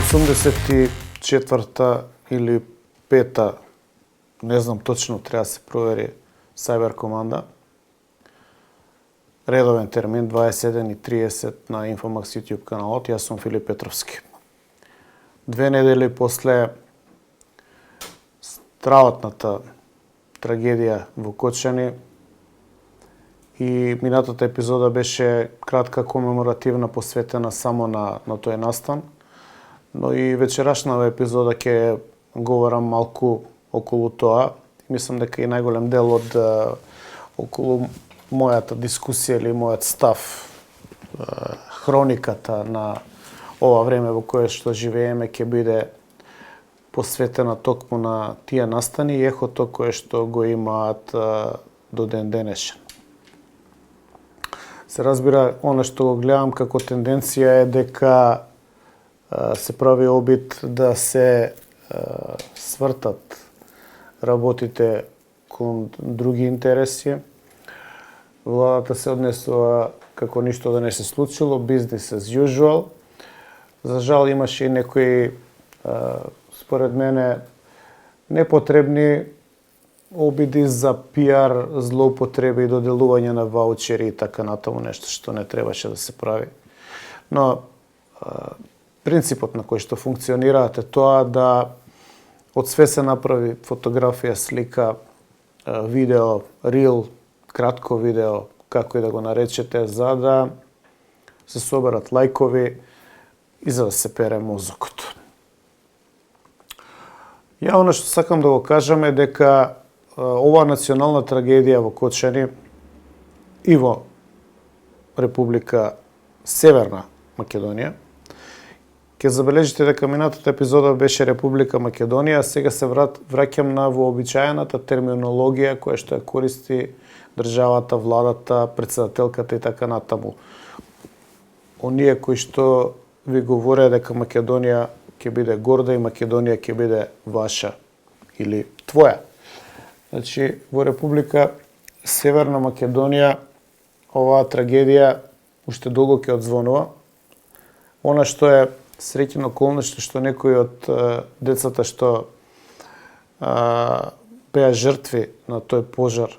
84-та или 5-та, не знам точно, треба да се провери Cyber команда. Редовен термин, 21:30 на Infomax YouTube каналот. Јас сум Филип Петровски. 2 недели после страотната трагедија во Кочани и минатата епизода беше кратка комеморативна, посветена само на тој настан, но и вечерашната епизода ќе говорам малку околу тоа. Мислам дека и најголем дел од околу мојата дискусија или мојот став, хрониката на ова време во кое што живееме ќе биде посветена токму на тие настани и ехото кое што го имаат до ден денешен. Се разбира, она што го гледам како тенденција е дека се прави обид да се свртат работите кон други интереси. Владата се однесува како ништо да не се случило, business as usual. За жал имаше и некои, според мене, непотребни обиди за пиар, злоупотреби и доделување на ваучери и така натаму, нешто што не требаше да се прави. Но принципот на кој што функционираат е тоа да од све се направи фотографија, слика, видео, рил, кратко видео, како и да го наречете, за да се соберат лајкови и за да се пере мозокот. Ја она што сакам да го кажам е дека оваа национална трагедија во Кочани и во Република Северна Македонија, ќе забележите дека минатата епизода беше Република Македонија, а сега се враќам на вообичаената терминологија која што ја користи државата, владата, претседателката и така натаму. Оние кои што ви говореа дека Македонија ќе биде горда и Македонија ќе биде ваша или твоја. Значи, во Република Северна Македонија оваа трагедија уште долго ќе одзвонува. Она што е среќна околност што некои од децата што беа жртви на тој пожар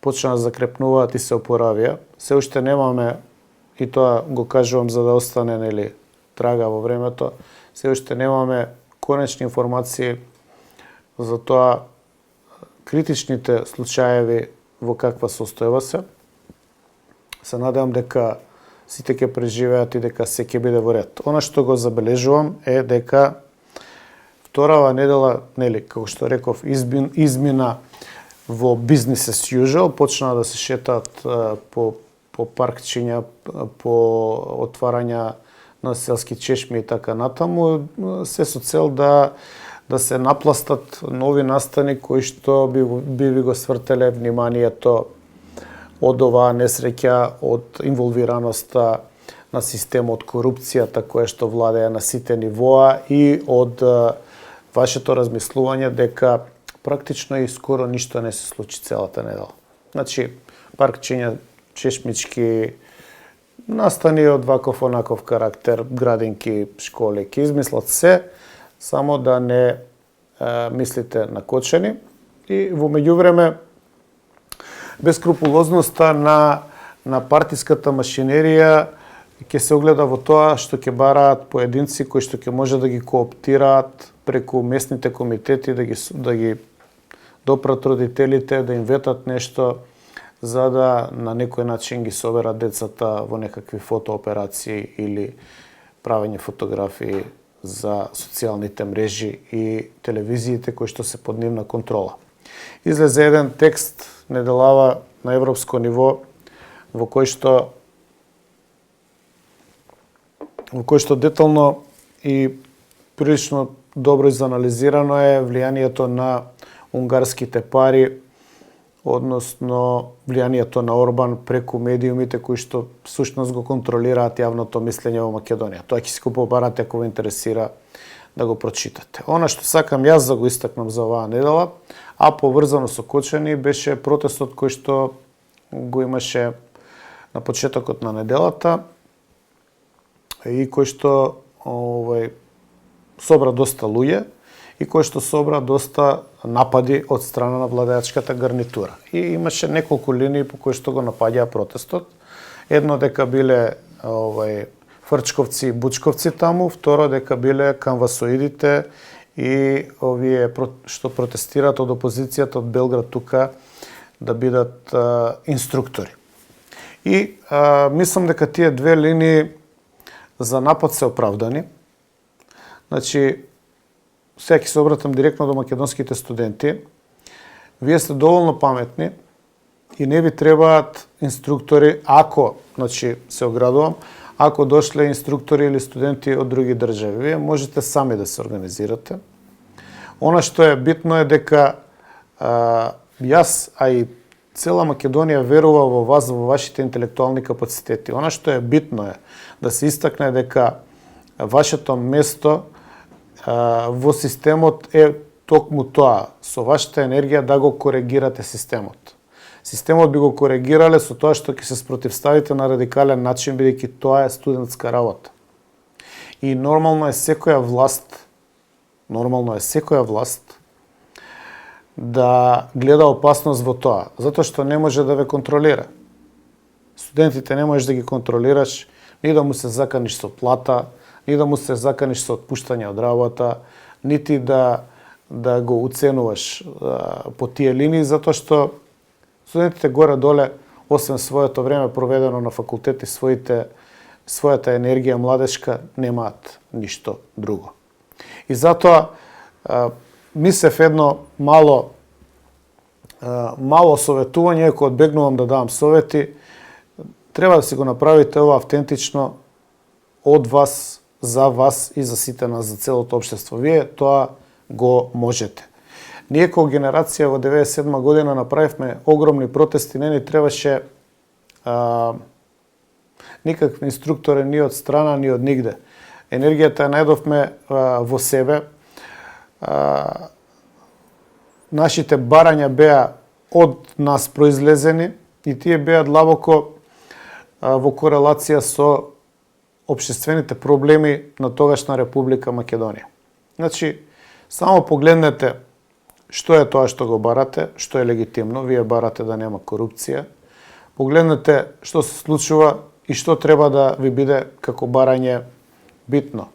почна да закрепнуваат и се опоравија. Се уште немаме, и тоа го кажувам за да остане трага во времето, се уште немаме конечни информации за тоа критичните случаеви во каква состојба се. Се надевам дека сите ќе преживеат и дека се ќе биде во ред. Она што го забележувам е дека вторава недела, како што реков, измина во business as usual, почнаа да се шетаат по паркчиња, по отварања на селски чешми и така натаму, се со цел да се напластат нови настани кои што би ви го свртеле вниманието од оваа несреќа, од инволвираноста на системот, корупцијата која што владеја на сите нивоа и од вашето размислување дека практично и скоро ништо не се случи целата недела. Значи, паркчиња, чешмички, настани од ваков онаков карактер, градинки, школи, ќе измислат се, само да не мислите на Кочани. И во меѓувреме, бескрупулозноста на партиската машинерија ќе се огледа во тоа што ќе бараат поединци кои што ќе може да ги кооптираат преку местните комитети, да ги допрат родителите, да им ветат нешто, за да на некој начин ги соберат децата во некакви фотооперации или правење фотографии за социјалните мрежи и телевизиите кои што се под нивна контрола. Излезе еден текст неделава на европско ниво во кој што детално и прилично добро изанализирано е влијанието на унгарските пари, односно влијанието на Орбан преку медиумите кои што всушност го контролираат јавното мислење во Македонија. Тоа ќе си го побарате ако ве интересира да го прочитате. Она што сакам јас да го истакнам за оваа недела, а поврзано со Кочани, беше протестот кој што го имаше на почетокот на неделата и кој што собра доста луѓе и кој што собра доста напади од страна на владеачката гарнитура. И имаше неколку линии по кои што го напаѓаа протестот. Едно дека биле фрчковци и бучковци таму, второ дека биле канвасоидите и овие што протестираат од опозицијата од Белград тука да бидат инструктори. И мислам дека тие две линии за напад се оправдани. Значи, сега ќе се обратам директно до македонските студенти. Вие сте доволно паметни и не ви требаат инструктори, ако, значи, се оградувам, ако дошле инструктори или студенти од други држави. Вие можете сами да се организирате. Она што е битно е дека јас, а и цела Македонија верува во вас, во вашите интелектуални капацитети. Она што е битно е да се истакне дека вашето место во системот е токму тоа, со вашата енергија да го коригирате системот. Системот би го коригирале со тоа што ќе се спротивставите на радикален начин, бидејќи тоа е студентска работа. И нормално е секоја власт да гледа опасност во тоа, затоа што не може да ве контролира. Студентите не можеш да ги контролираш, ни да му се заканиш со плата, ни да му се заканиш со отпуштање од работа, нити да го уценуваш по тие линии, затоа што студентите горе-доле, освен своето време проведено на факултет и својата енергија младешка, немаат ништо друго. И затоа мислев едно мало советување, ако одбегнувам да давам совети, треба да си го направите ова автентично од вас, за вас и за сите нас, за целото општество. Вие тоа го можете. Ние како генерација во 97 година направивме огромни протести, не ни требаше никакви инструктори ни од страна, ни од нигде. Енергијата ја најдовме во себе. Нашите барања беа од нас произлезени и тие беа длабоко во корелација со општествените проблеми на тогашна Република Македонија. Значи, само погледнете што е тоа што го барате, што е легитимно, вие барате да нема корупција. Погледнете што се случува и што треба да ви биде како барање битно.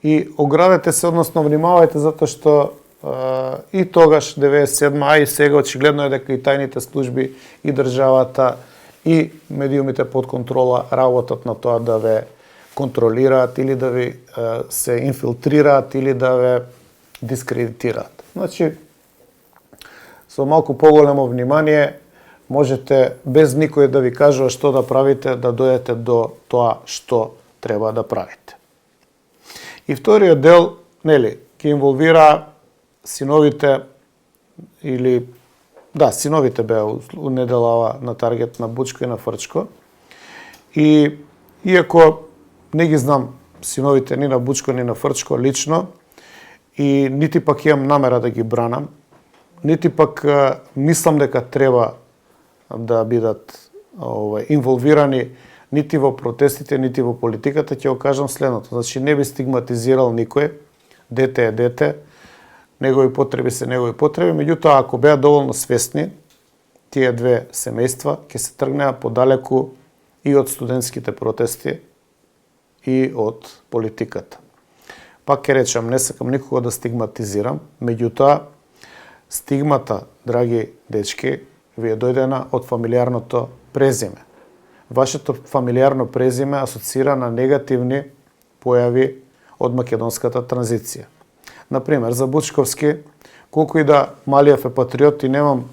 И оградете се, односно внимавајте, затоа што и тогаш 97, а и сега очигледно е дека и тајните служби, и државата, и медиумите под контрола работат на тоа да ве контролираат или да ви се инфилтрираат или да ве дискредитираат. Значи, со малку поголемо внимание можете без никој да ви кажува што да правите, да дојдете до тоа што треба да правите. И вториот дел, ќе инволвира синовите или синовите беа неделава на таргет на Бучко и на Фрчко. И иако не ги знам синовите ни на Бучко ни на Фрчко лично и нити пак имам намера да ги бранам, нити пак мислам дека треба да бидат инволвирани нити во протестите, нити во политиката, ќе го кажам следното. Значи, не би стигматизирал никој, дете е дете, негови потреби се негови потреби, меѓутоа, ако беа доволно свесни, тие две семејства ќе се тргнеа подалеку и од студентските протести и од политиката. Пак ќе речам, не сакам никога да стигматизирам, меѓутоа, стигмата, драги дечки, ви е дојдена од фамилиарното презиме. Вашето фамилиарно презиме асоцира на негативни појави од македонската транзиција. Например, за Бучковски, колку и да Малиев е патриот и немам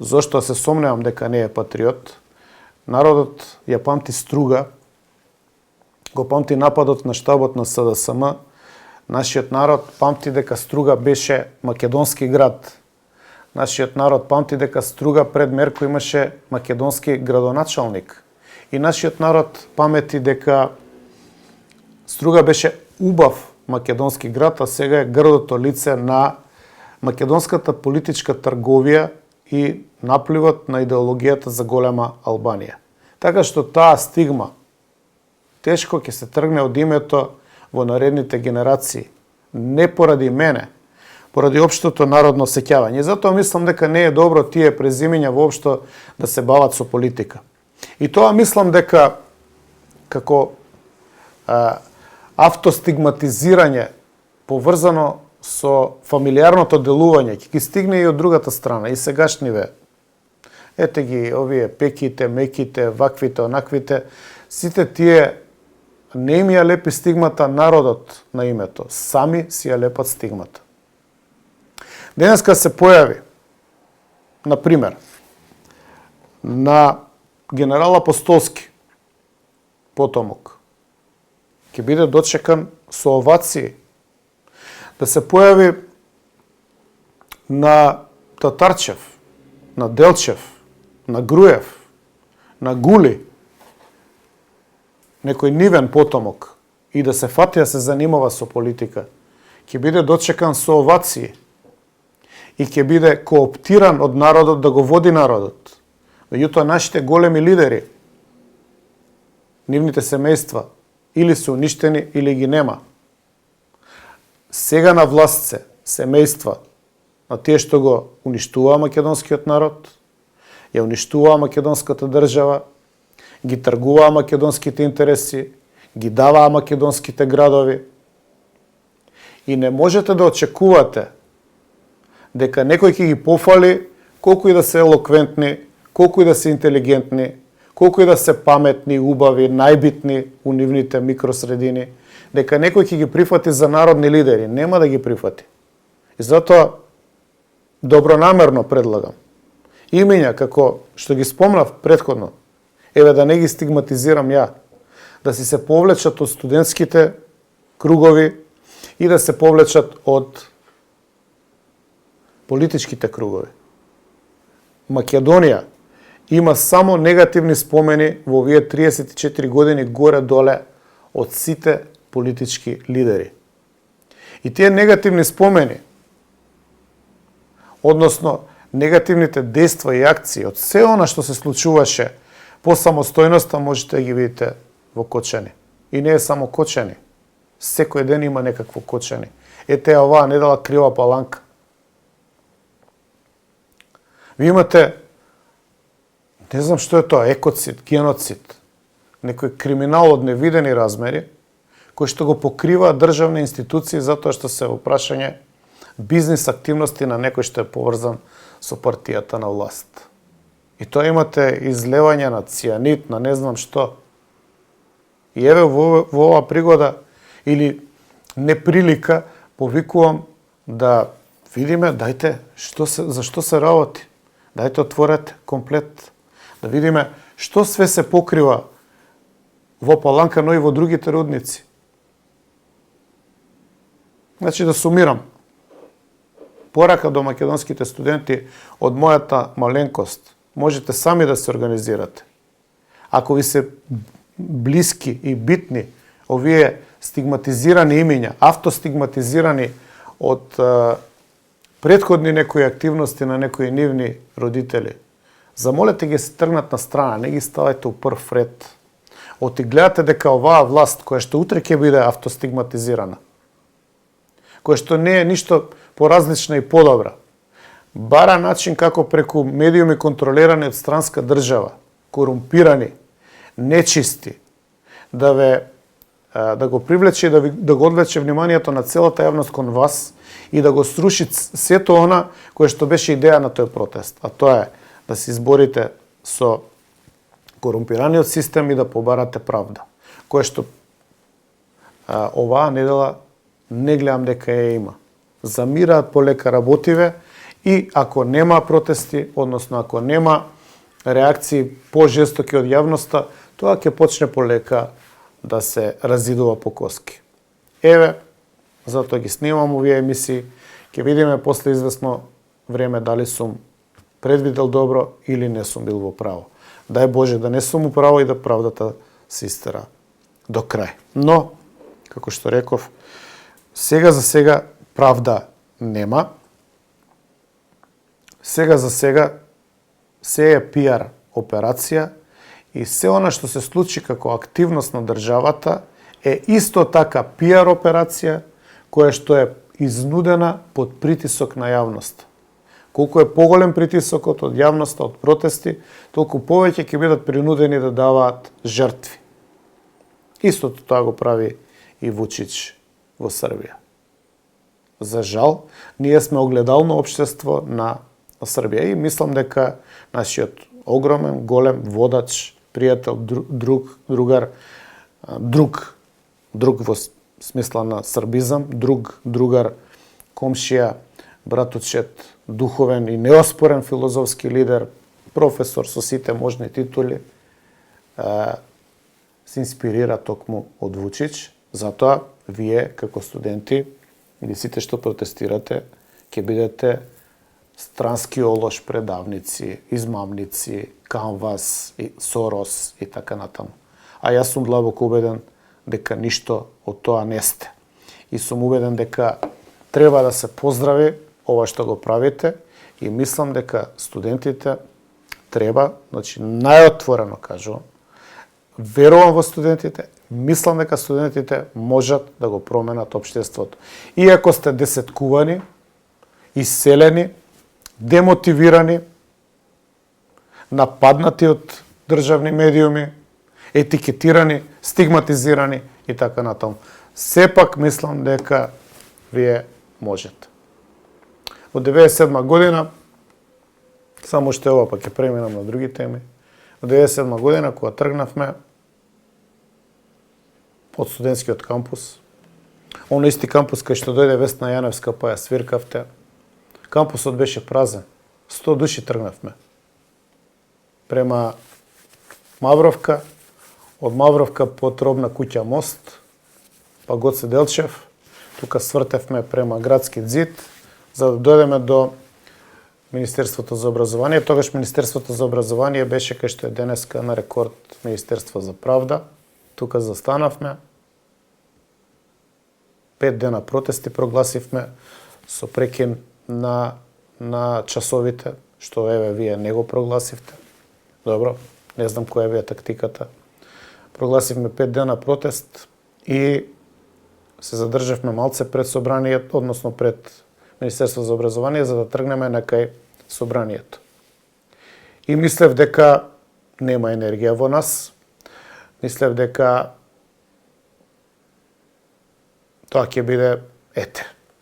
зошто се сомневам дека не е патриот, народот ја памти Струга, го памти нападот на штабот на СДСМ, нашиот народ памти дека Струга беше македонски град. Нашиот народ памти дека Струга пред Мерко имаше македонски градоначалник. И нашиот народ памети дека Струга беше убав македонски град, а сега е грдото лице на македонската политичка трговија и напливот на идеологијата за голема Албанија. Така што таа стигма тешко ќе се тргне од името во наредните генерации. не поради мене, поради општото народно сеќавање. И затоа мислам дека не е добро тие презимиња воопшто да се бават со политика. И тоа мислам дека како автостигматизирање поврзано со фамилиарното делување ќе ги стигне и од другата страна, и сегашниве. Ете ги овие пеките, меките, ваквите, онаквите, сите тие не им ја лепи стигмата народот на името, сами си ја лепат стигмата. Денеска се појави, например, на генерал Апостолски, потомок, ќе биде дочекан со овации, да се појави на Татарчев, на Делчев, на Груев, на Гули, некој нивен потомок, и да се фати да се занимава со политика, ќе биде дочекан со овации и ќе биде кооптиран од народот да го води народот. Меѓутоа, нашите големи лидери, нивните семејства, или се уништени, или ги нема. Сега на власт се семејства на тие што го уништуваа македонскиот народ, ја уништуваа македонската држава, ги тргуваа македонските интереси, ги даваа македонските градови. И не можете да очекувате дека некој ќе ги пофали колку и да се елоквентни, колку и да се интелигентни, колку и да се паметни, убави, најбитни у нивните микросредини, дека некој ќе ги прифати за народни лидери. Нема да ги прифати. И затоа добронамерно предлагам имиња како што ги спомнав претходно, еве да не ги стигматизирам ја, да си се повлечат од студентските кругови и да се повлечат од политичките кругови. Македонија има само негативни спомени во овие 34 години горе-доле од сите политички лидери. И тие негативни спомени, односно негативните дејства и акции од се она што се случуваше по самостојноста, можете да ги видите во Кочани. И не е само Кочани. Секој ден има некакво Кочани. Ете оваа недела Крива Паланка. Ви имате, не знам што е тоа, екоцид, геноцид, некој криминал од невидени размери, кој што го покрива државни институции затоа што се во прашање бизнис активности на некој што е поврзан со партијата на власт. И тоа имате излевање на цијанид, на не знам што. И еве во оваа пригода или неприлика повикувам да видиме, дајте, за што се работи. Дајте отворете комплет, да видиме што све се покрива во Паланка, но и во другите рудници. Значи да сумирам. Порака до македонските студенти од мојата маленкост. Можете сами да се организирате. Ако ви се блиски и битни овие стигматизирани имиња, автостигматизирани од претходни некои активности на некои нивни родители, замолете ги се тргнат на страна, не ги ставајте у прв ред. Оти гледате дека оваа власт, која што утре ќе биде автостигматизирана, која што не е ништо поразлична и подобра, бара начин како преку медиуми контролирани од странска држава, корумпирани, нечисти, да го привлече и да го одвлече вниманието на целата јавност кон вас и да го сруши сето она кое што беше идеја на тој протест. А тоа е да се изборите со корумпираниот систем и да побарате правда. Кое што оваа недела не гледам дека ја има. Замираат полека работиве и ако нема протести, односно ако нема реакции пожестоки од јавноста, тоа ќе почне полека да се разидува по коски. Еве, затоа ги снимам овие емисии, ќе видиме после известно време дали сум предвидел добро или не сум бил во право. Дај Боже да не сум во право и да правдата се истера до крај. Но, како што реков, сега за сега правда нема. Сега за сега се е пиар операција и се она што се случи како активност на државата е исто така пиар операција која што е изнудена под притисок на јавност. Колку е поголем притисокот од јавноста, од протести, толку повеќе ќе бидат принудени да даваат жртви. Истото тоа го прави и Вучич во Србија. За жал, ние сме огледално општество на Србија и мислам дека нашиот огромен, голем водач, пријател, другар, друг во смисла на србизам, другар, комшија, братучет, духовен и неоспорен филозофски лидер, професор со сите можни титули, се инспирира токму од Вучич. Затоа, вие, како студенти, или сите што протестирате, ќе бидете странски олош предавници, измамници, Канвас, Сорос и така натаму. А јас сум длабоко убеден дека ништо од тоа не сте. И сум убеден дека треба да се поздрави ова што го правите и мислам дека студентите треба, значи најотворено кажувам, верувам во студентите, мислам дека студентите можат да го променат општеството. Иако сте десеткувани, иселени, демотивирани, нападнати од државни медиуми, етикетирани, стигматизирани и така натаму. Сепак мислам дека вие можете. Во 1997 година, само што ова па ќе преминам на други теми, во 1997 година кога тргнавме од студентскиот кампус, оно исти кампус кај што дојде Весна Јаневска па ја свиркавте, кампусот беше празен. 100 души тргнавме према Мавровка, од Мавровка по Тробна куќа мост, па Гоце Делчев, тука свртевме према Градски зид, за да дојдеме до Министерството за образование. Тогаш Министерството за образование беше кај што е денеска на рекорд Министерство за правда. Тука застанавме. 5 дена протести прогласивме со прекин на часовите, што еве вие не го прогласивте. Добро, не знам која ви е тактиката. Прогласивме 5 дена протест и се задржавме малце пред собранието, односно пред Министерство за образование, за да тргнеме на кај собранието. И мислев дека нема енергија во нас. Мислев дека тоа ќе биде,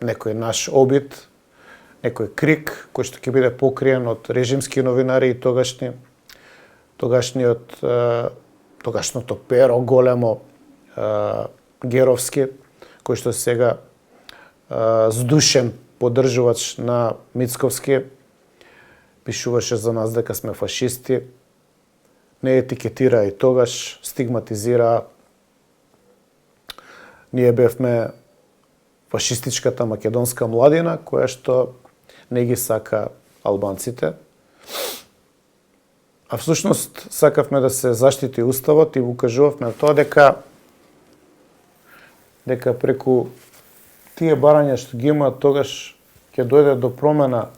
некој наш обид, некој крик, кој што ќе биде покриен од режимски новинари и тогашното перо големо Геровски, кој што сега здушен поддржувач на Мицковски, пишуваше за нас дека сме фашисти, не етикетира и тогаш, стигматизира. Ние бевме фашистичката македонска младина, која што не ги сака албанците. А всушност сакавме да се заштити уставот и укажувавме тоа дека преку тие барања што ги имаат тогаш ќе дојде до промена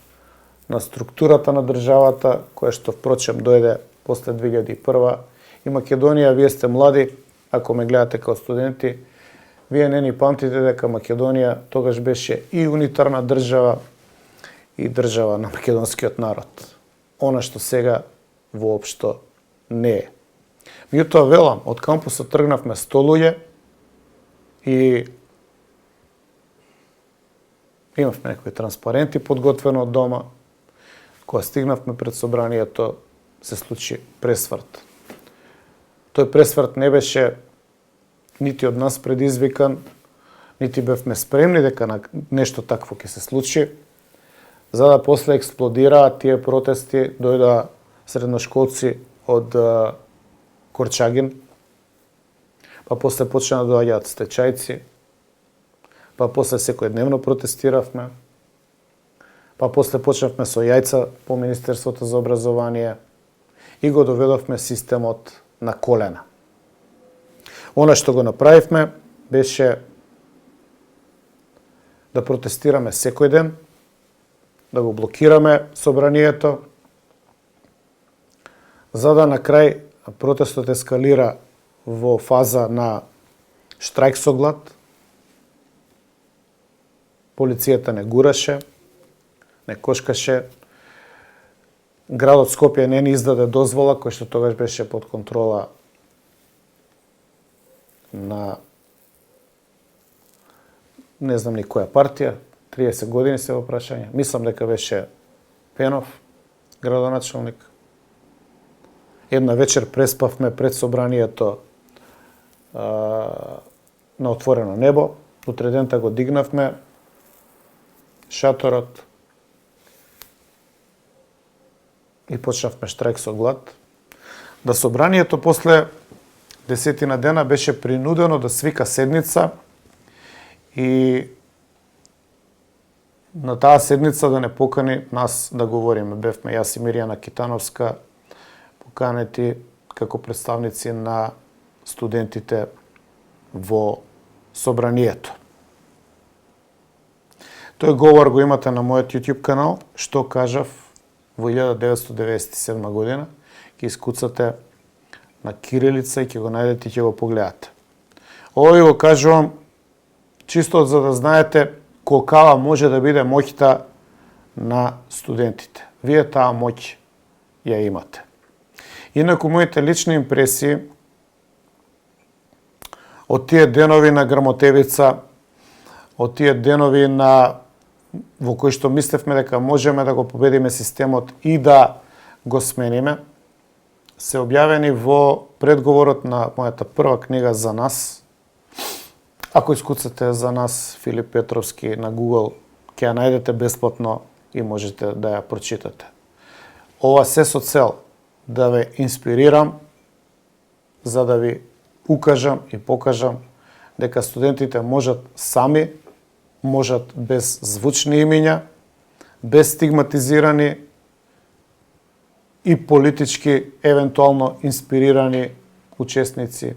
на структурата на државата, која што впрочем дојде после 2001. И Македонија, вие сте млади, ако ме гледате као студенти, вие не ни памтите дека Македонија тогаш беше и унитарна држава и држава на македонскиот народ. Она што сега воопшто не е. Меѓутоа велам, од кампусот тргнавме 100 луѓе и имавме некои транспаренти подготвено од дома. Кога стигнавме пред собранието, се случи пресврт. Тој пресврт не беше нити од нас предизвикан, нити бевме спремни дека нешто такво ќе се случи, за да после експлодираат тие протести, дојдоа средношколци од Корчагин, па после почна да доаѓаат стечајци, па после секојдневно протестиравме, па после почнавме со јајца по Министерството за образование и го доведовме системот на колена. Она што го направивме беше да протестираме секој ден, да го блокираме собранието, за да на крај протестот ескалира во фаза на штрајк со глад, полицијата не гураше, не кошкаше, градот Скопје не ни издаде дозвола, кој што тогаш беше под контрола на не знам ни која партија, 30 години се во прашање. Мислам дека беше Пенов, градоначалник. Една вечер преспавме пред собранието на отворено небо. Утре дента го дигнавме шаторот и почнавме штрајк со глад. Да собранието после 10 дена беше принудено да свика седница и на таа седница да не покани нас да говориме. Бевме јас и Миријана Китановска поканети како представници на студентите во собранието. Тој говор го имате на мојот YouTube канал, што кажав во 1997 година. Ќе искуцате на кирилица и ќе го најдете и ќе го погледате. Ово го кажувам чисто за да знаете колкава може да биде моќта на студентите. Вие таа моќ ја имате. Инаку моите лични импресии од тие денови на грмотевица, од тие денови во кои што мислевме дека можеме да го победиме системот и да го смениме, се објавени во предговорот на мојата прва книга "За нас". Ако искуцате "За нас" Филип Петровски на Google, ќе ја најдете бесплатно и можете да ја прочитате. Ова се со цел да ве инспирирам, за да ви укажам и покажам дека студентите можат сами, можат без звучни имиња, без стигматизирани и политички евентуално инспирирани учесници,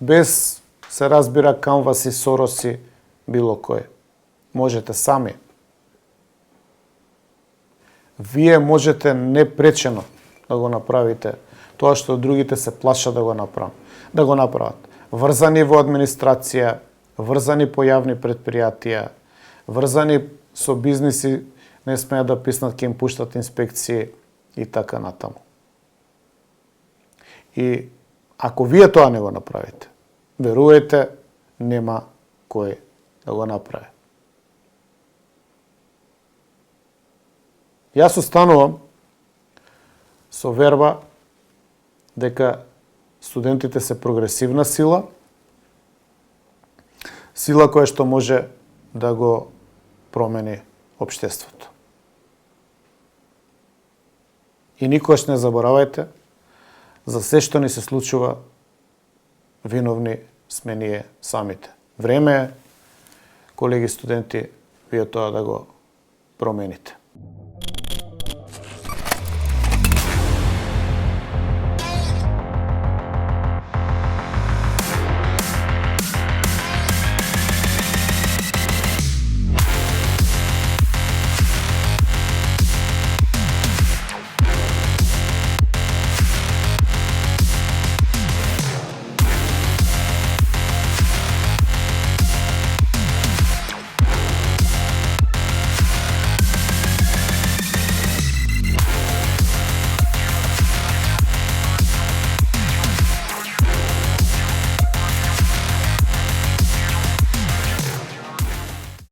без се разбира Канваси, Сороси, било кој. Можете сами. Вие можете непречено да го направите тоа што другите се плашат да го направат. Врзани во администрација, врзани по јавни предпријатија, врзани со бизниси, не смеат да писнат, ќе им пуштат инспекции и така натаму. И ако вие тоа не го направите, верувајте, нема кој да го направи. Јас останувам со верба дека студентите се прогресивна сила, сила која што може да го промени општеството. И никогаш не заборавајте, за се што ни се случува, виновни сме ние самите. Време е, колеги студенти, вие тоа да го промените.